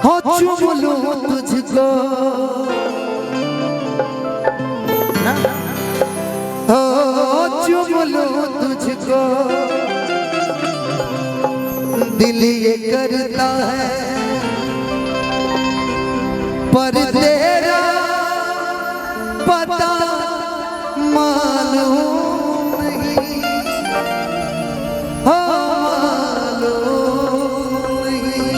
हो चुम लूं तुझको ना, हो चुम लूं तुझको दिल ये करता है पर तेरा पता मालूम नहीं, हो मालूम नहीं।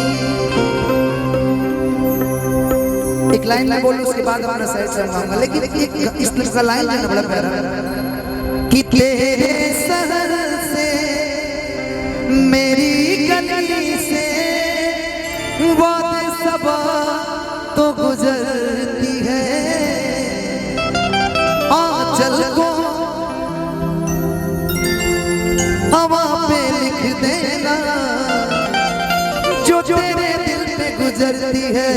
एक लाइन मैं बोलूं उसके बाद अपना साइड से गाऊंगा, लेकिन एक इस तरह का लाइन है बड़ा प्यारा कि तेरे शहर से मेरी गली से वादे सबा तो गुजरती है, आंचल को हवा पे लिख देना जो तेरे दिल पे गुजरती है,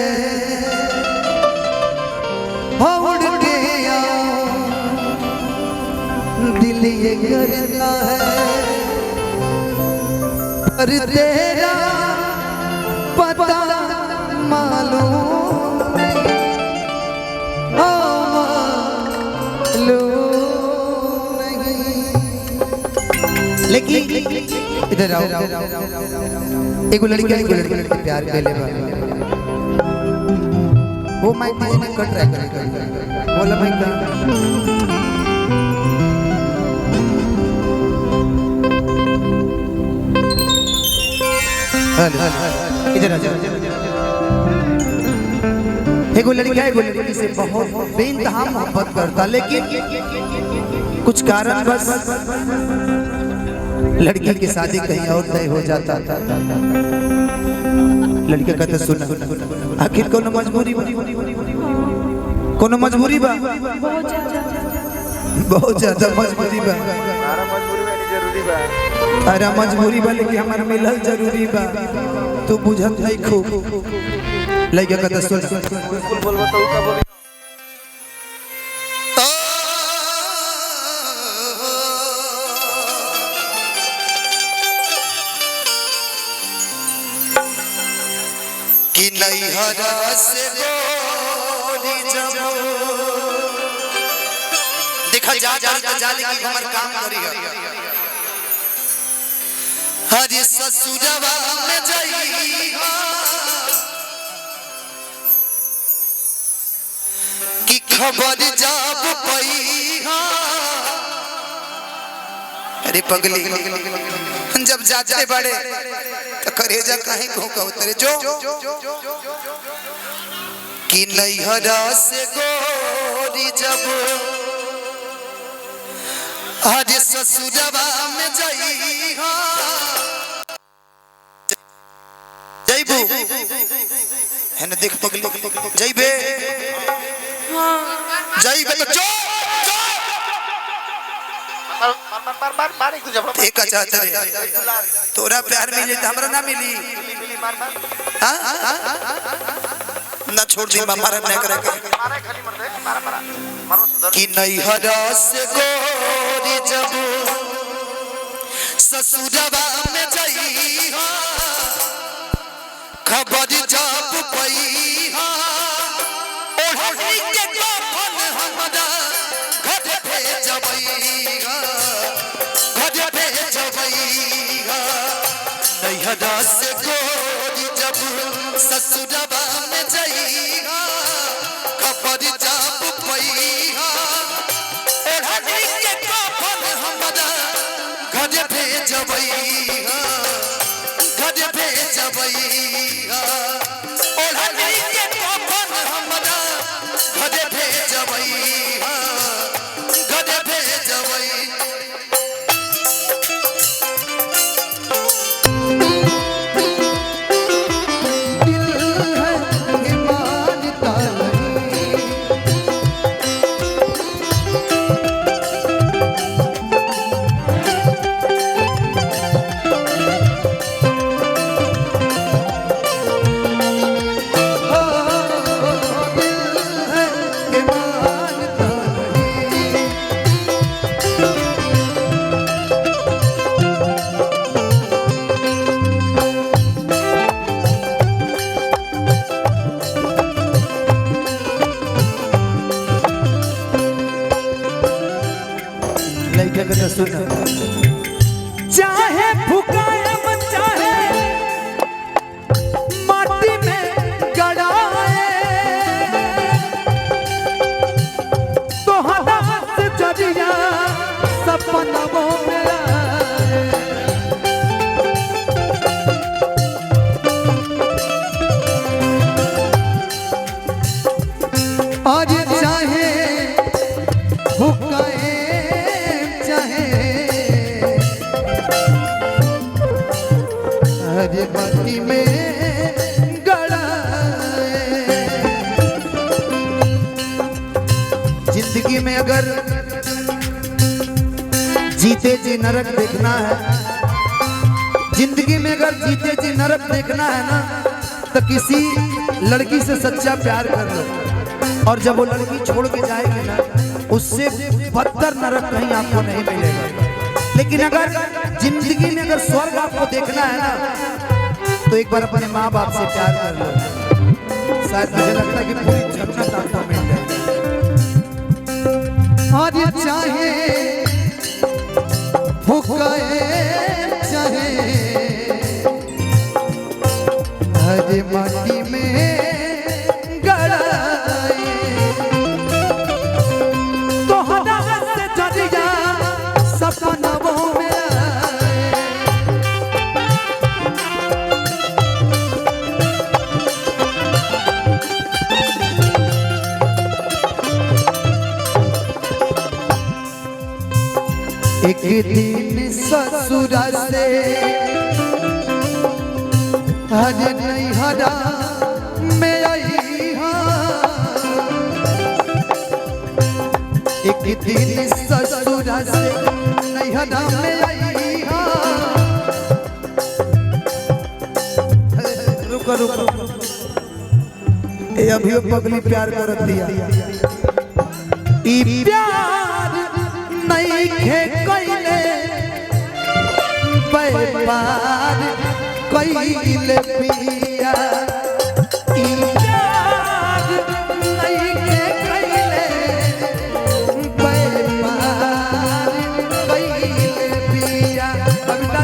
हो उड़ के आओ दिल ये करता है पर तेरा पता मालूम नहीं, हो मालूम नहीं। लेकिन इधर आओ, एक लड़की प्यार के लिए वो माइक में कट रहा है, बोला माइक इधर आ जाओ। एक लड़की से बहुत बेइंतहा मोहब्बत करता, लेकिन कुछ कारण बस लड़की की शादी कहीं और तय हो जाता था। लड़के कहते सुन आखिर कोनो मजबूरी बा, बहुत ज्यादा मजबूरी बा, अरे मजबूरी बा लेकिन हमार मिलल जरूरी बा, तू बुझत नहीं खूब। लड़के कहते सुन बोल बताओ का बोली कि नहीं हरा से गोरी जब देखा जा जाले की हमर काम करी हरी ससुरवा में जाई कि खबर जाब पई अरे पगली जब जाते बड़े तो करेजा कहीं को उतरे जो कि नैहरा से गोरी जब आज ससुरवा में जाई जाइबू है ना, देख पगली जाइबे जाइबे तो जो एक चाहते रे तोरा प्यार मिले तो हमरा ना मिली, ना छोड़ दी मारा नहीं करे कि नैहरा से गोरी जब ससुरवा में जाई खबर जाब पई ओढ़नी के कफन हमरा घर भेजबई नैहरा से गोरी जब ससुरवा में जाई खबर जाब पई ओढ़नी के कफन हमरा घर भेजबई ओढ़नी के कफन हमरा घर भेजबई सुनो चाहे फुकाए मन चाहे माटी में गड़ाए तो हाथ से जरिया सपनों में आए आज चाहे फुकाए चाहे हरे माटी में गड़ाए। जिंदगी में अगर जीते जी नरक देखना है, जिंदगी में अगर जीते जी नरक देखना है ना, तो किसी लड़की से सच्चा प्यार कर लो और जब वो लड़की छोड़ के जाएगी ना, उससे बदतर नरक कहीं आपको नहीं मिलेगा। लेकिन अगर जिंदगी में अगर स्वर्ग आपको देखना है ना, तो एक बार अपने माँ बाप से प्यार कर लो, शायद मुझे लगता है कि पूरी जन्नत आपको मिल जाएगी। और ये चाहे फुकाए चाहे हरे माटी में गड़ाए तो हरा से जरिया सपनों में आए। एक दिन ससुरा से हरे नहीं हरा में आई एक दिन ससुरा से नहीं हरा में आई रुको रुको ये अभी पगली प्यार कर दिया प्यार नहीं खे कइले व्यापार कइले पिया प्यार नहीं खे कइले व्यापार कइले पिया। कविता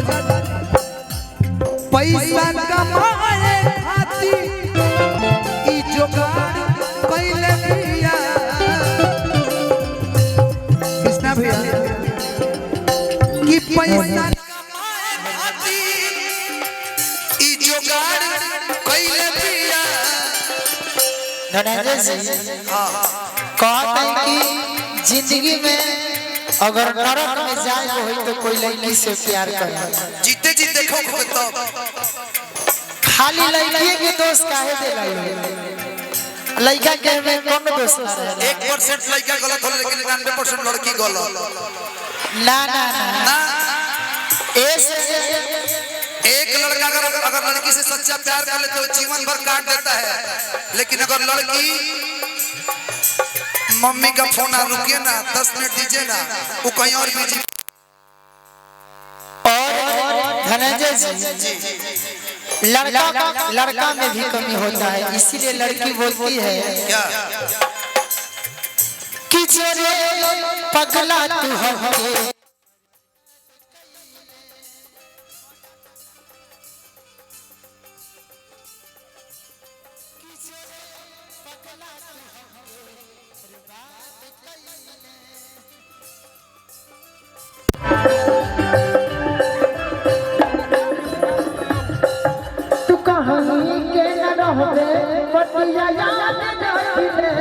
पैसा कमाए खातिर ई जुगाड़ कइले पिया। कृष्णा भैया कि पैसा धनंजय जी कहते हैं कि जिंदगी में अगर नरक में जाए हो तो कोई लड़की से प्यार करे जीते जी देखो तो खाली लड़की के दोस्त काहे दे लड़का के में कौन दोस्त ना रहे 1% लड़का गलत हो लेकिन 99% लड़की गलत ना ना ना ऐसे एक लड़का अगर लड़की से सच्चा प्यार कर ले तो जीवन भर काट देता है, लेकिन अगर लड़की मम्मी का फोन आ रुकिए ना 10 मिनट दीजिए ना वो कहीं और बिजी। और धनंजय जी लड़का में भी कमी होता है, इसीलिए लड़की बोलती है क्या कि चोरे पगला तू हमके तू कहानी के न रहबे पतिया याद रखिले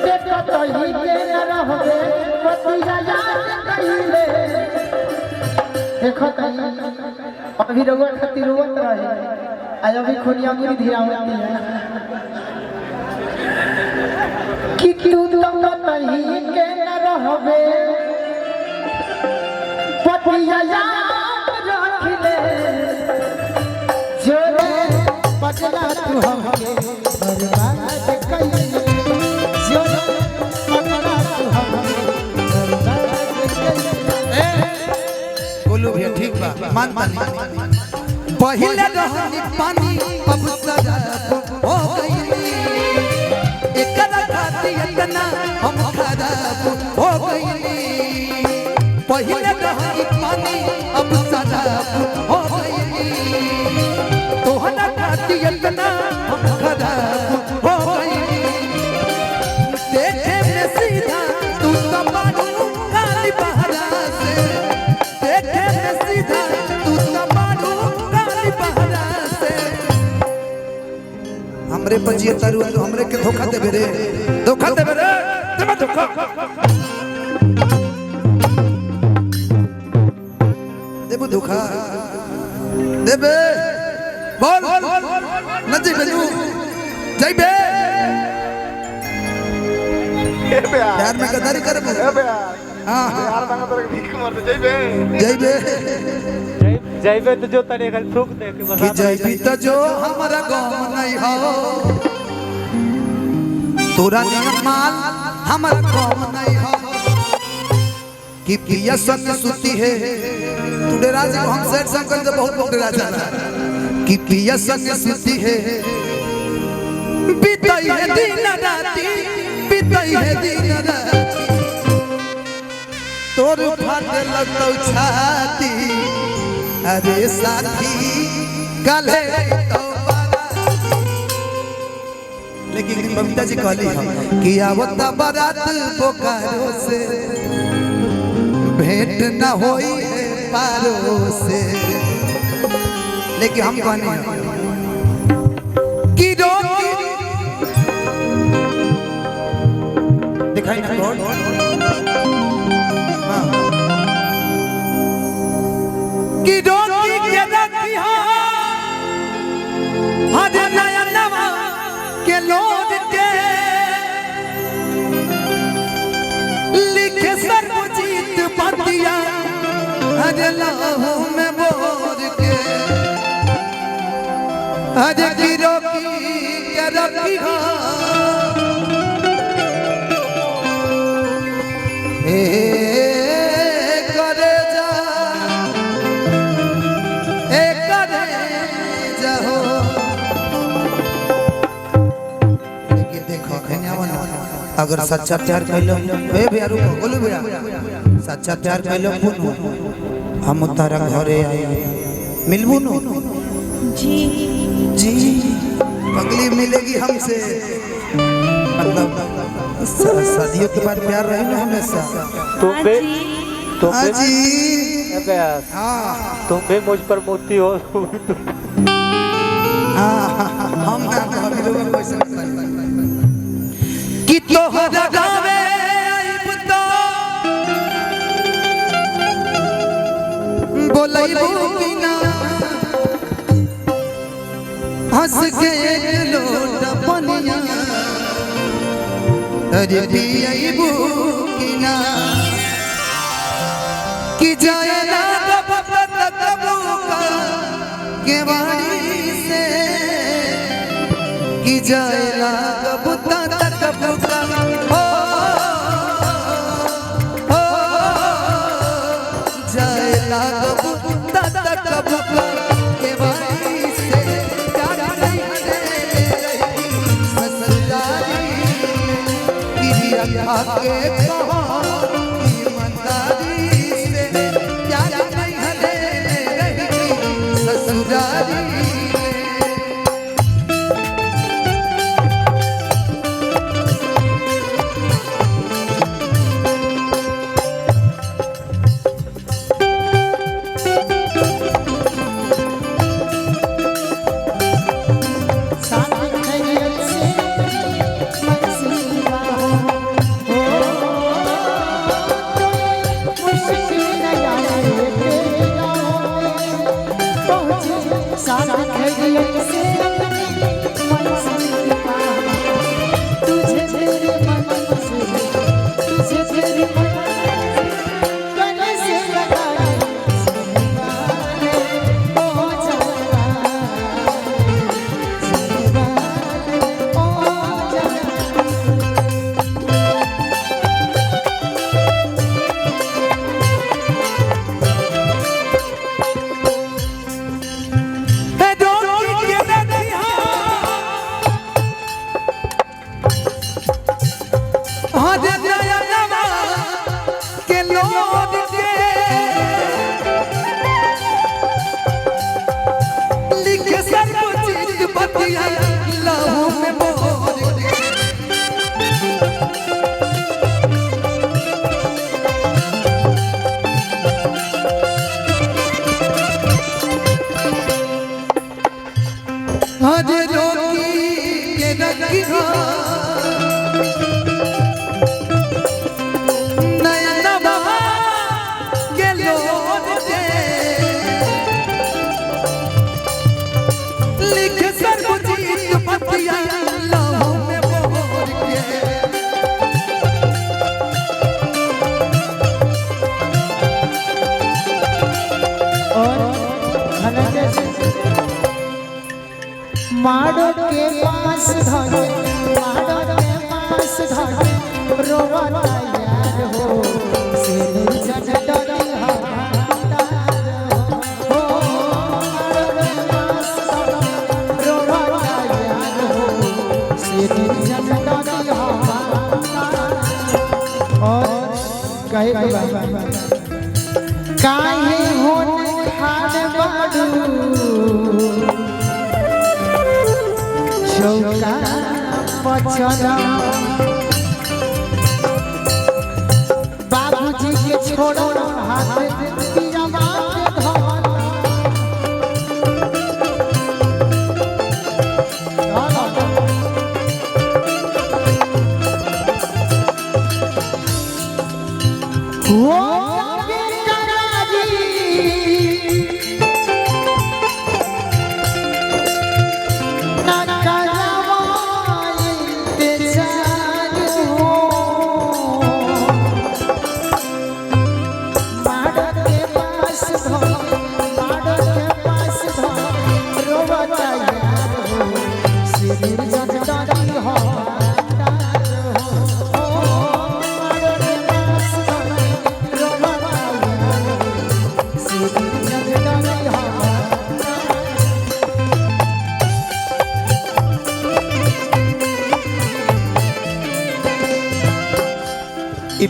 देखो तो ही के न रहबे पतिया याद कइले देखो कहीं अभी रोवा खातिर रोवत रहे आज अभी खुनिया मुरी धीरावती है कि तू तो कहीं के न रहबे पतिया याद रखिले जोरे पगला तू हमके बर्बाद कइले जोरे पगला तू हमके बर्बाद कइले। बोलू भैया ठीक बा मानता नहीं पहले रहनी पानी अब शराब हो गई एकरा खातिर इतना हम खराब हो गई पहले कि इतना हम खराब हो गई देखे में सीधा तू तो बाड़ू काली बहरा से देखे में सीधा तू तो बाड़ू काली बहरा से हमरे पजिए तरु तो हमरे के धोखा देबे रे देबे धोखा देबे धोखा देबे बोल न जेबे तू जइबे प्यार में गद्दारी करबो हां यार मांगा तोरे भीख मार दे जइबे जइबे तो जो तने खाली थूक दे के बस कि जइबी तो जो हमरा गम नहीं हो तोरा नियम माल हमरा गम नहीं हो कि पिया संग सुती है तू डेरा से हम सेठ संग से बहुत डेरा जाना कि पिया संग सुती है बीतई है दिन राती बीतई है दिन राती तोर फाटे लगतौ छाती अरे साथी कले तो लेकिन बबीता जी कहली कि आवत बारात बोकारो से भेंट न होई है पारो से लेकिन हम कहने कि रोकी दिखाई ना गॉड कि रोकी के रखी हो हरे नया नवा के लोड के लिखे सर्वजीत बतिया हरे लहू में बोर के हरे की रोकी के रखी हो करे जा हो लेकिन देखो अगर सच्चा प्यार कैलो ए भैया रुको बोलो भैया सच्चा प्यार कैलो हम तारा घरे आए मिलबू नो जी जी पगली मिलेगी हमसे मतलब शादियों के बाद प्यार रहे ना हमेशा तुम जी हाँ तुम भी मुझ पर मोती हो हम ना कभी लोग वैसे कि तोहरा गावे आइब तो बोलैबू कि ना हंस के एक लोटा पनिया अरे पियबू कि ना कि जाए ना के बाड़ी से कि जाए ना कबूता कबूता हो जाए ना कबूता कबूता के बाड़ी से प्यार नहीं है ससुराली की अखा के कहा ईमानदारी से प्यार नहीं है ससुराली साथ खैरियत से मनसीबा हो आज रोकी के रखी हो नयनवा के लोन दे लिख सर्वजीत पतिया लहू में बोर के और धनंजय जी माड़ो के पास धरे माड़ो के पास धरे रोवता यार हो सिर जन डरी हमार हो माड़ो के पास धरे रोवता यार हो सिर जन डरी हमार और कहे काहे होन खान बाडू चौका पचना बाबूजी के छोड़ो हाथ पियावा के धन वो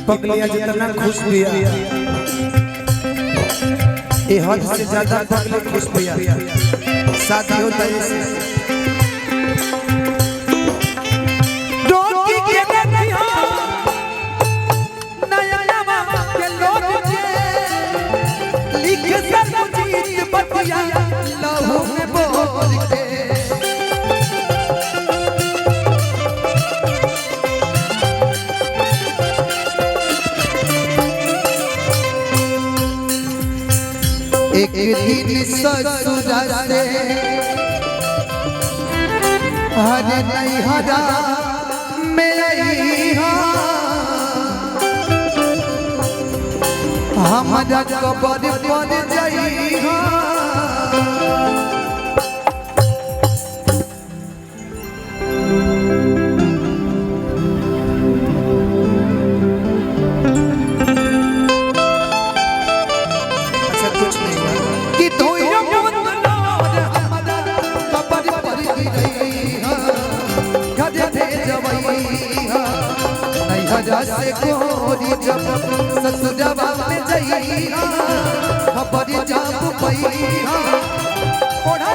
पगलिया जितना खुश पिया ये हद से ज्यादा पगले खुश पिया शादी होता है इसे रोकी के देखियो नयनवा के लोग के लिख सर्वजीत पतिया लहू में बोल के एक दिन ससुर से हर नहीं हरा मेरी हमारा कबर पर जाई से कोरी जब ससुरवा में जइहा खबर जाब पैहा ओढ़ा